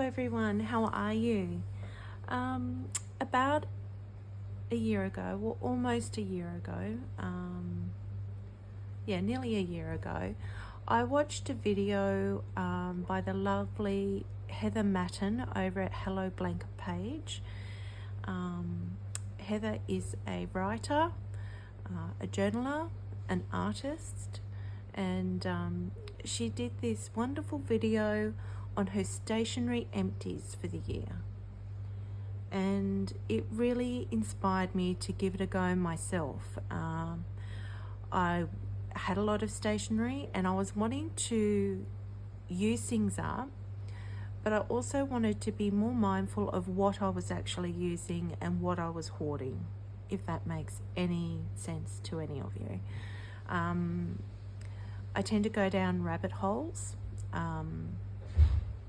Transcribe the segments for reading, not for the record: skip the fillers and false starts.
everyone, how are you? About a year ago, well, almost a year ago, nearly a year ago, I watched a video by the lovely Heather Mattern over at Hello Blank Page. Heather is a writer, a journaler, an artist, and she did this wonderful video on her Stationery Empties for the year. And it really inspired me to give it a go myself. I had a lot of stationery and I was wanting to use things up, but I also wanted to be more mindful of what I was actually using and what I was hoarding, if that makes any sense to any of you. I tend to go down rabbit holes,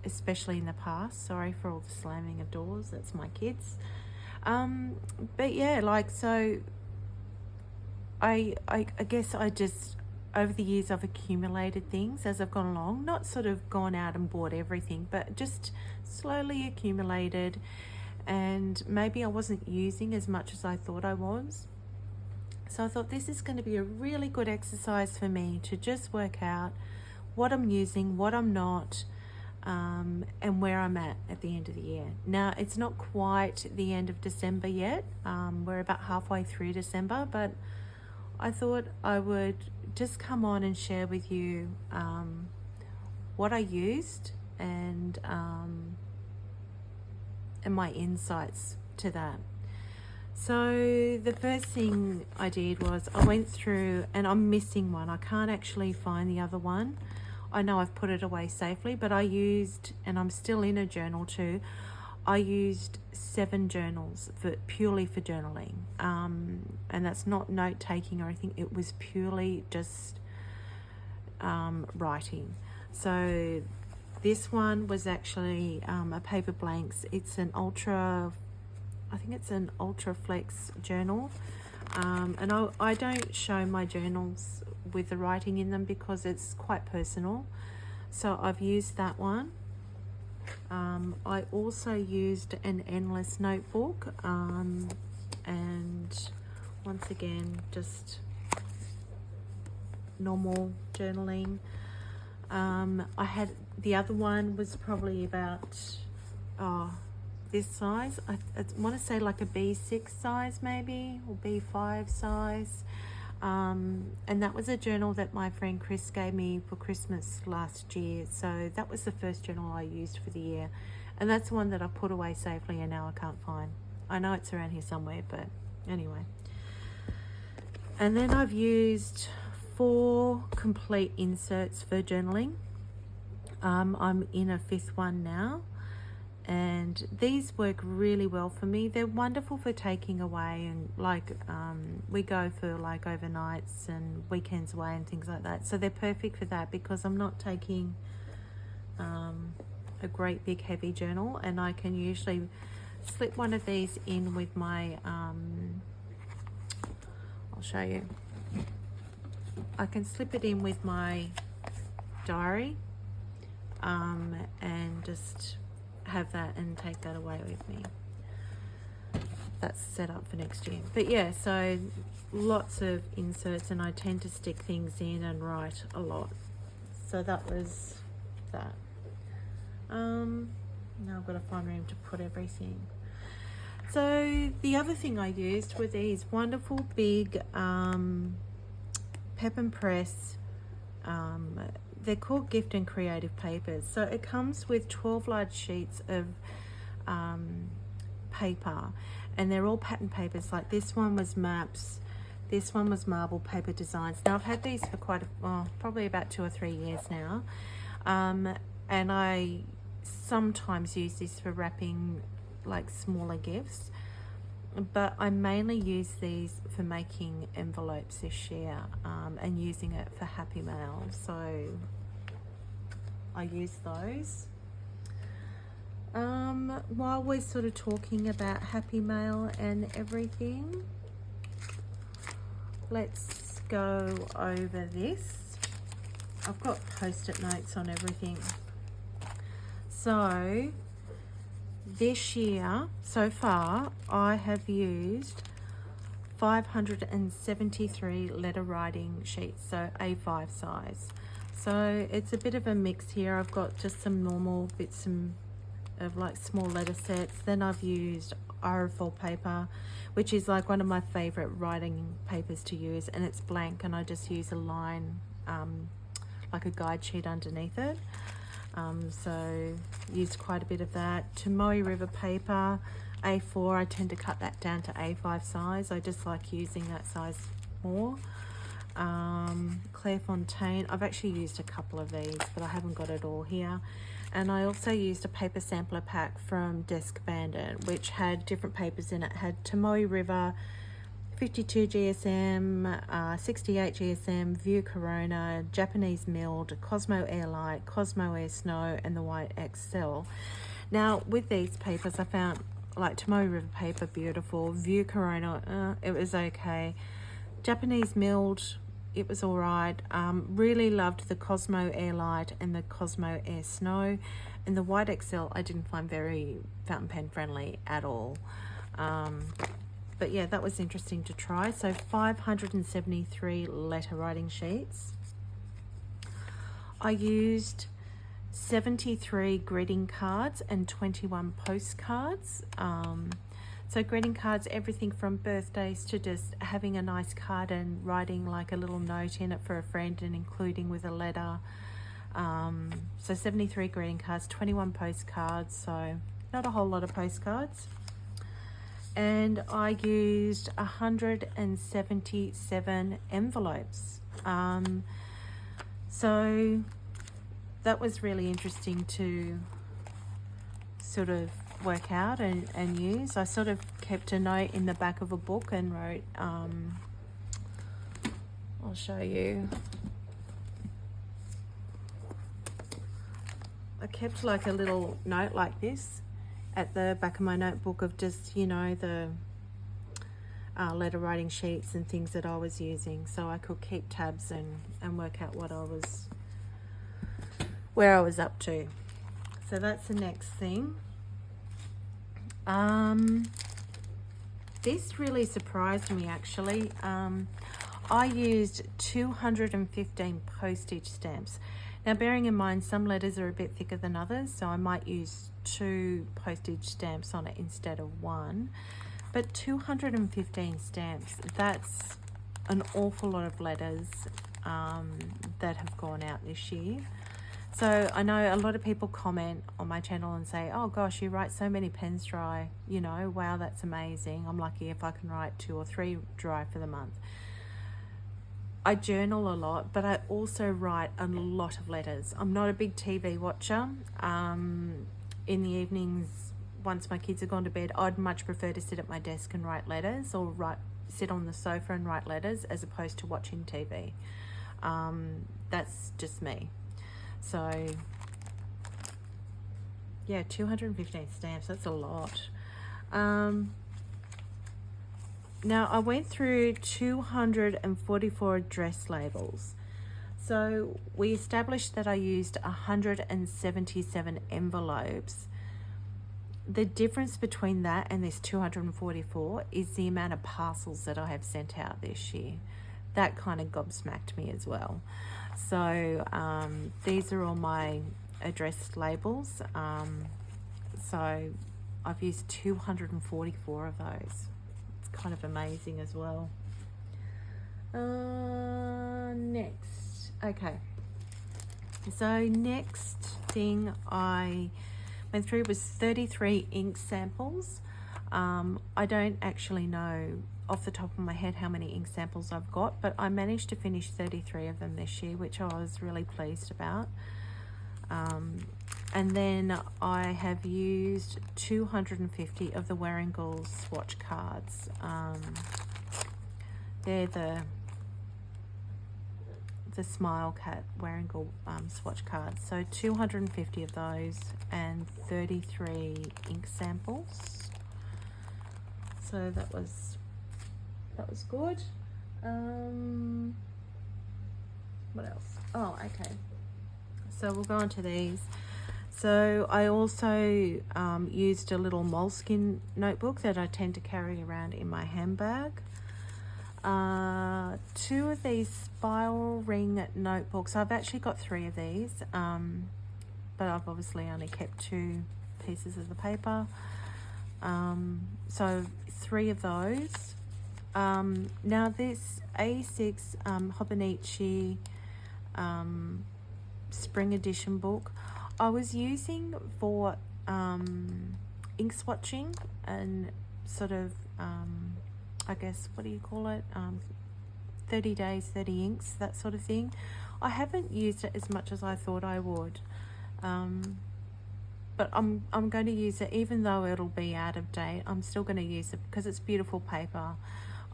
especially in the past. Sorry for all the slamming of doors, that's my kids. But yeah, so I guess I just, over the years I've accumulated things as I've gone along, not sort of gone out and bought everything, but just slowly accumulated, and maybe I wasn't using as much as I thought I was. So I thought this is going to be a really good exercise for me to just work out what I'm using, what I'm not, and where I'm at the end of the year. Now, it's not quite the end of December yet. We're about halfway through December, but I thought I would just come on and share with you what I used and my insights to that. So the first thing I did was I went through, and I'm missing one. I can't actually find the other one. I know I've put it away safely, but I used, and I'm still in a journal too, I used 7 journals purely for journaling. And that's not note taking or anything. It was purely just writing. So this one was actually a paper blanks. It's an ultra flex journal. And I don't show my journals with the writing in them because it's quite personal. So I've used that one. I also used an endless notebook, and once again, just normal journaling. I had, the other one was probably about this size. I want to say like a B6 size maybe, or B5 size. And that was a journal that my friend Chris gave me for Christmas last year. So that was the first journal I used for the year. And that's the one that I put away safely and now I can't find. I know it's around here somewhere, but anyway. And then I've used 4 complete inserts for journaling. I'm in a 5th one now. And these work really well for me. They're wonderful for taking away, and we go for like overnights and weekends away and things like that. So they're perfect for that because I'm not taking a great big heavy journal, and I can usually slip one of these in with my, I'll show you. I can slip it in with my diary and just have that and take that away with me. That's set up for next year. But yeah, so lots of inserts, and I tend to stick things in and write a lot. So that was that. Now I've got to find room to put everything. So the other thing I used were these wonderful big Pep and Press, they're called gift and creative papers. So it comes with 12 large sheets of paper, and they're all pattern papers. Like this one was maps, this one was marble paper designs. Now I've had these for probably about 2 or 3 years now, and I sometimes use this for wrapping like smaller gifts, but I mainly use these for making envelopes this year, and using it for Happy Mail. So I use those. While we're sort of talking about Happy Mail and everything, let's go over this. I've got post-it notes on everything. So this year so far I have used 573 letter writing sheets, so A5 size. So it's a bit of a mix here. I've got just some normal bits of like small letter sets. Then I've used aerofoil paper, which is like one of my favorite writing papers to use, and it's blank, and I just use a line, like a guide sheet underneath it. So used quite a bit of that. Tomoe River paper, A4, I tend to cut that down to A5 size. I just like using that size more. Clairefontaine, I've actually used a couple of these, but I haven't got it all here. And I also used a paper sampler pack from Desk Bandit, which had different papers in it. It had Tomoe River, 52 GSM, 68 GSM, View Corona, Japanese Milled, Cosmo Airlight, Cosmo Air Snow, and the White XL. Now, with these papers, I found like Tomoe River paper beautiful, View Corona, it was okay. Japanese Milled, it was all right. Really loved the Cosmo Airlight and the Cosmo Air Snow, and the White XL I didn't find very fountain pen friendly at all. But yeah, that was interesting to try. So 573 letter writing sheets. I used 73 greeting cards and 21 postcards. So greeting cards, everything from birthdays to just having a nice card and writing like a little note in it for a friend and including with a letter. So 73 greeting cards, 21 postcards, so not a whole lot of postcards. And I used 177 envelopes. So that was really interesting to sort of work out and use. I sort of kept a note in the back of a book and wrote, I'll show you. I kept like a little note like this at the back of my notebook of just, you know, the letter writing sheets and things that I was using, so I could keep tabs and work out where I was up to. So that's the next thing. This really surprised me actually. I used 215 postage stamps. Now, bearing in mind some letters are a bit thicker than others, so I might use 2 postage stamps on it instead of 1. But 215 stamps, that's an awful lot of letters that have gone out this year. So I know a lot of people comment on my channel and say, oh gosh, you write so many pens dry, you know, wow, that's amazing. I'm lucky if I can write 2 or 3 dry for the month. I journal a lot, but I also write a lot of letters. I'm not a big TV watcher. In the evenings, once my kids have gone to bed, I'd much prefer to sit at my desk and write letters, or sit on the sofa and write letters as opposed to watching TV. That's just me. So yeah, 215 stamps, that's a lot. Now I went through 244 address labels. So we established that I used 177 envelopes. The difference between that and this 244 is the amount of parcels that I have sent out this year. That kind of gobsmacked me as well. So these are all my address labels. So I've used 244 of those. It's kind of amazing as well. Next, okay. So next thing I went through was 33 ink samples. I don't actually know off the top of my head how many ink samples I've got, but I managed to finish 33 of them this year, which I was really pleased about. And then I have used 250 of the Warringal swatch cards. They're the Smile Cat Warringal swatch cards. So 250 of those and 33 ink samples. So that was good. What else? Oh, okay. So we'll go on to these. So I also used a little moleskin notebook that I tend to carry around in my handbag. 2 of these spiral ring notebooks. I've actually got 3 of these, but I've obviously only kept 2 pieces of the paper. So 3 of those. Now this A6 Hobonichi spring edition book I was using for ink swatching and sort of I guess, what do you call it, 30 days 30 inks, that sort of thing. I haven't used it as much as I thought I would, but I'm going to use it even though it'll be out of date. I'm still going to use it because it's beautiful paper.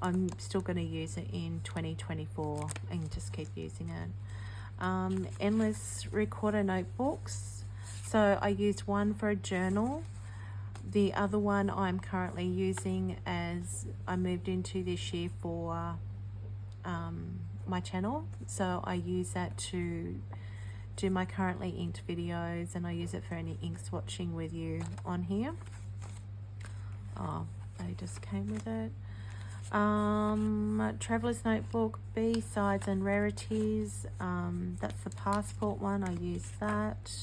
I'm still going to use it in 2024 and just keep using it. Endless recorder notebooks. So I used one for a journal. The other one I'm currently using as I moved into this year for my channel. So I use that to do my currently inked videos, and I use it for any ink swatching with you on here. Oh, they just came with it. Traveler's Notebook, B-sides and rarities. That's the passport one. I use that.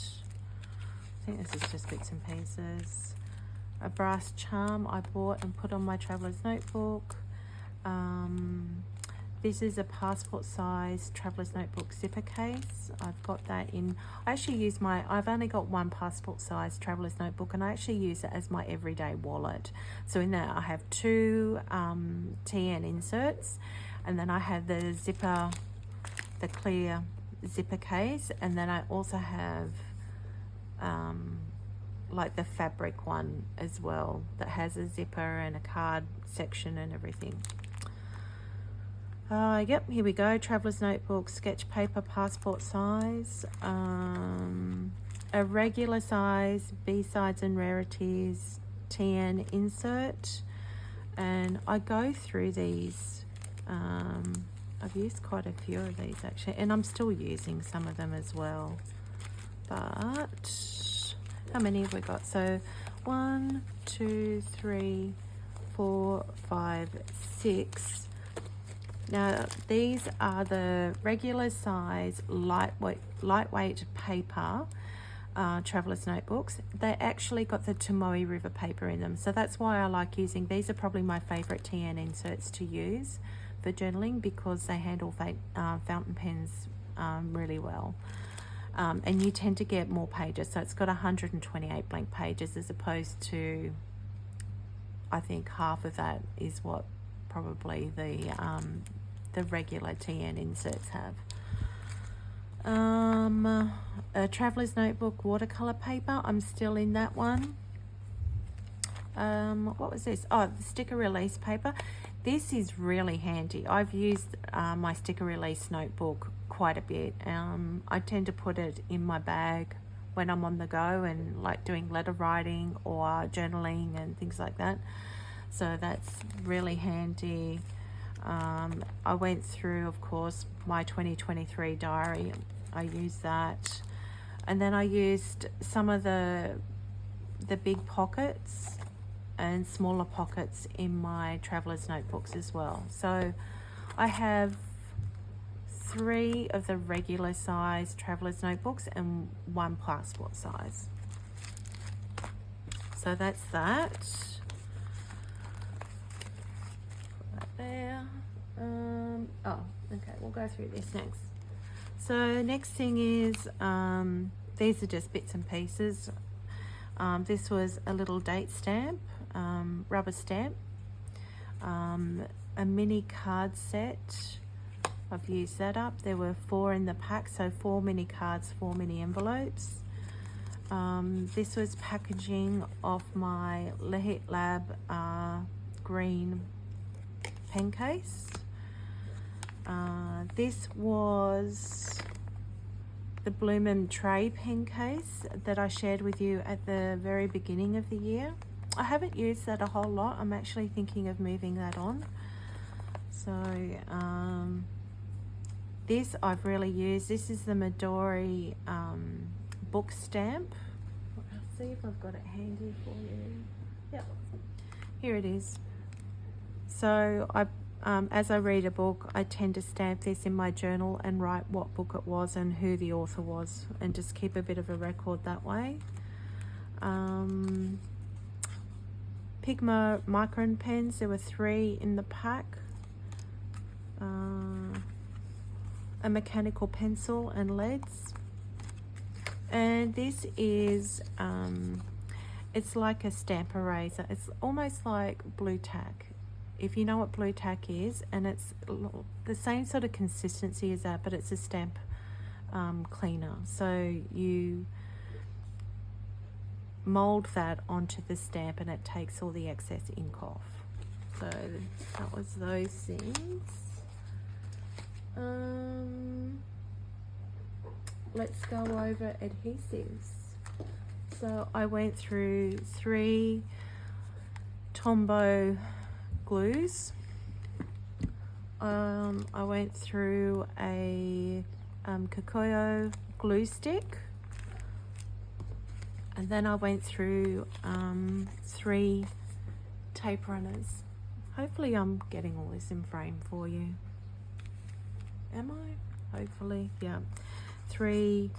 I think this is just bits and pieces. A brass charm I bought and put on my Traveler's Notebook. This is a passport size Traveler's Notebook zipper case. I've got that in, I actually use I've only got one passport size Traveler's Notebook, and I actually use it as my everyday wallet. So in there I have 2 TN inserts, and then I have the zipper, the clear zipper case, and then I also have like the fabric one as well that has a zipper and a card section and everything. Yep, here we go. Traveler's Notebook, sketch paper, passport size, a regular size, B-sides and rarities, TN insert, and I go through these. I've used quite a few of these actually, and I'm still using some of them as well. But how many have we got? So 1, 2, 3, 4, 5, 6. Now these are the regular size lightweight paper Traveler's Notebooks. They actually got the Tomoe River paper in them, so that's why I like using these. Are probably my favorite TN inserts to use for journaling because they handle fountain pens really well. And you tend to get more pages, so it's got 128 blank pages as opposed to, I think half of that is what probably the regular TN inserts have. A Traveler's Notebook watercolor paper, I'm still in that one. What was this? Oh, the sticker release paper. This is really handy. I've used my sticker release notebook quite a bit. I tend to put it in my bag when I'm on the go and like doing letter writing or journaling and things like that. So that's really handy. I went through, of course, my 2023 diary. I used that, and then I used some of the big pockets and smaller pockets in my Traveler's Notebooks as well. So I have 3 of the regular size Traveler's Notebooks and 1 passport size. So that's that. There. Oh, okay, we'll go through this next. So next thing is, these are just bits and pieces. This was a little date stamp, rubber stamp, a mini card set. I've used that up. There were 4 in the pack, so 4 mini cards, 4 mini envelopes. This was packaging of my Lehit Lab green pen case. This was the Bloom & Tray pen case that I shared with you at the very beginning of the year. I haven't used that a whole lot. I'm actually thinking of moving that on. So this I've really used. This is the Midori book stamp. see if I've got it handy for you. Yep, here it is. So as I read a book, I tend to stamp this in my journal and write what book it was and who the author was, and just keep a bit of a record that way. Pigma micron pens, there were 3 in the pack. A mechanical pencil and leads. And this is, it's like a stamp eraser. It's almost like blue tack, if you know what blue tack is, and it's the same sort of consistency as that, but it's a stamp cleaner. So you mold that onto the stamp and it takes all the excess ink off. So that was those things. Let's go over adhesives. So I went through 3 Tombow glues. I went through a Kikoyo glue stick, and then I went through 3 tape runners. Hopefully I'm getting all this in frame for you. Am I? Hopefully, yeah. 3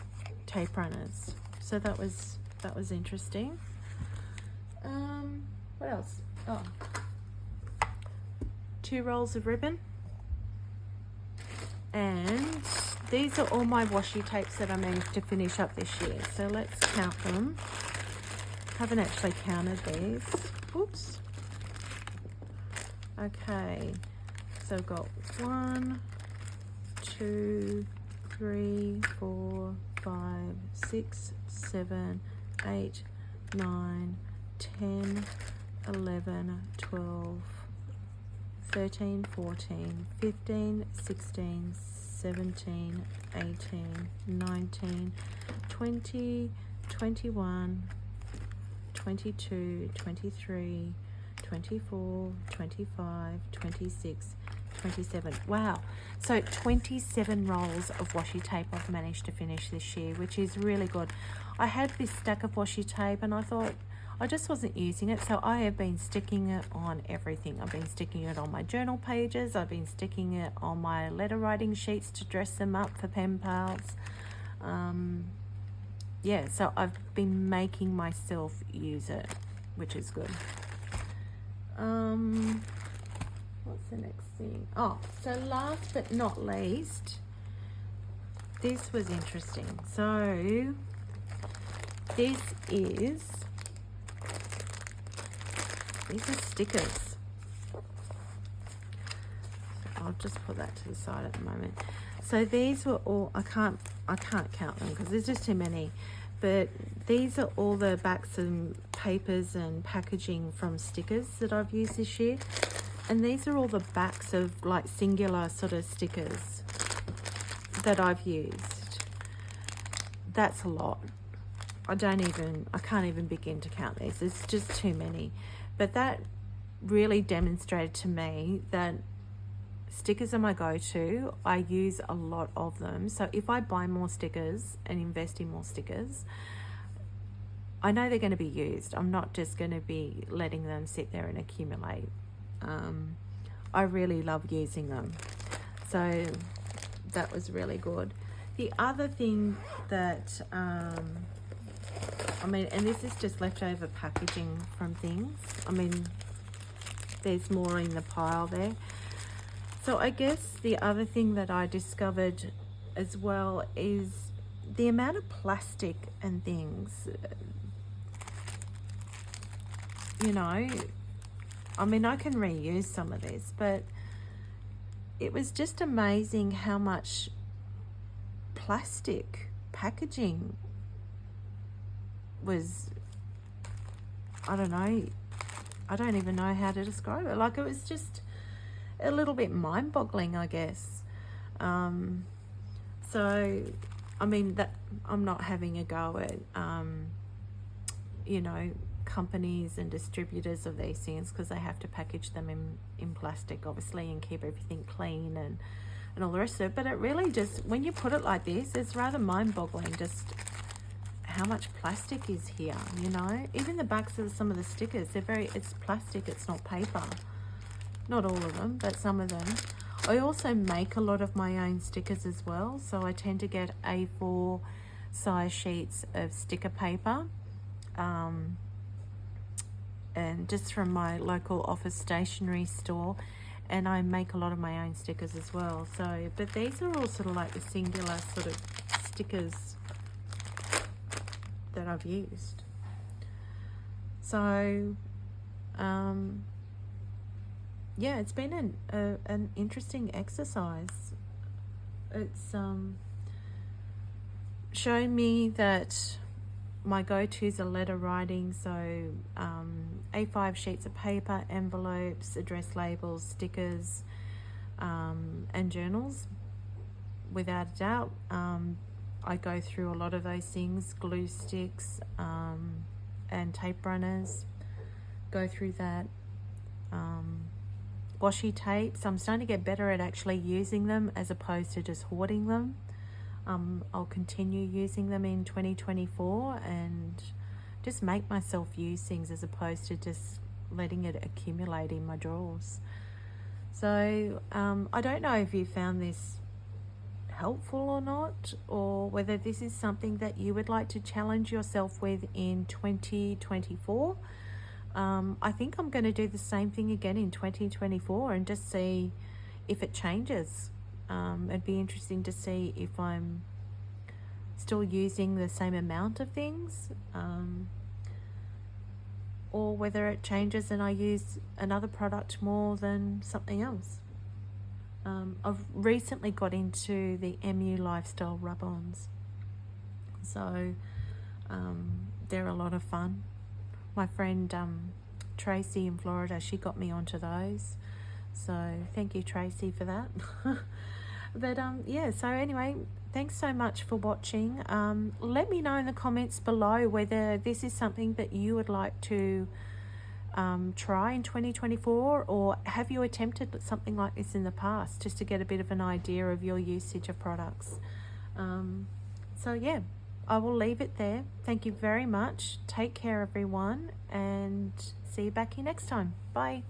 tape runners. So that was interesting. What else? Oh, 2 rolls of ribbon. And these are all my washi tapes that I managed to finish up this year. So let's count them. Haven't actually counted these. Oops. Okay. So I've got 1, 2, 3, 4, 5, 6, 7, 8, 9, 10, 11, 12, 13, 14, 15, 16, 17, 18, 19, 20, 21, 22, 23, 24, 25, 26, 27. Wow. So 27 rolls of washi tape I've managed to finish this year, which is really good. I had this stack of washi tape and I thought I just wasn't using it, so I have been sticking it on everything. I've been sticking it on my journal pages. I've been sticking it on my letter writing sheets to dress them up for pen pals. Yeah, so I've been making myself use it, which is good. What's the next thing? Oh, so last but not least, this was interesting. So these are stickers. I'll just put that to the side at the moment. So these were all, I can't count them because there's just too many, but these are all the backs and papers and packaging from stickers that I've used this year. And these are all the backs of like singular sort of stickers that I've used. That's a lot. I can't even begin to count these. It's just too many. But that really demonstrated to me that stickers are my go-to. I use a lot of them. So if I buy more stickers and invest in more stickers, I know they're going to be used. I'm not just going to be letting them sit there and accumulate. I really love using them. So that was really good. The other thing that, and this is just leftover packaging from things. There's more in the pile there. So I guess the other thing that I discovered as well is the amount of plastic and things, I can reuse some of this, but it was just amazing how much plastic packaging was. I don't even know how to describe it. Like, it was just a little bit mind-boggling, I guess. So that I'm not having a go at companies and distributors of these things, because they have to package them in plastic, obviously, and keep everything clean and all the rest of it. But it really just, when you put it like this, it's rather mind-boggling just how much plastic is here, you know. Even the backs of some of the stickers, it's plastic, it's not paper. Not all of them, but some of them. I also make a lot of my own stickers as well, so I tend to get A4 size sheets of sticker paper, and just from my local office stationery store, and I make a lot of my own stickers as well. So, but these are all sort of like the singular sort of stickers that I've used. So yeah, it's been an interesting exercise. It's shown me that my go-tos are letter writing, so A5 sheets of paper, envelopes, address labels, stickers, and journals. Without a doubt, I go through a lot of those things, glue sticks and tape runners, go through that. Washi tapes, I'm starting to get better at actually using them as opposed to just hoarding them. I'll continue using them in 2024 and just make myself use things as opposed to just letting it accumulate in my drawers. So I don't know if you found this helpful or not, or whether this is something that you would like to challenge yourself with in 2024. I think I'm going to do the same thing again in 2024 and just see if it changes. It'd be interesting to see if I'm still using the same amount of things, or whether it changes and I use another product more than something else. I've recently got into the MU Lifestyle rub-ons, so they're a lot of fun. My friend Tracy in Florida, she got me onto those, so thank you, Tracy, for that. But yeah, so anyway, thanks so much for watching. Let me know in the comments below whether this is something that you would like to try in 2024, or have you attempted something like this in the past, just to get a bit of an idea of your usage of products. So yeah, I will leave it there. Thank you very much. Take care, everyone, and see you back here next time. Bye.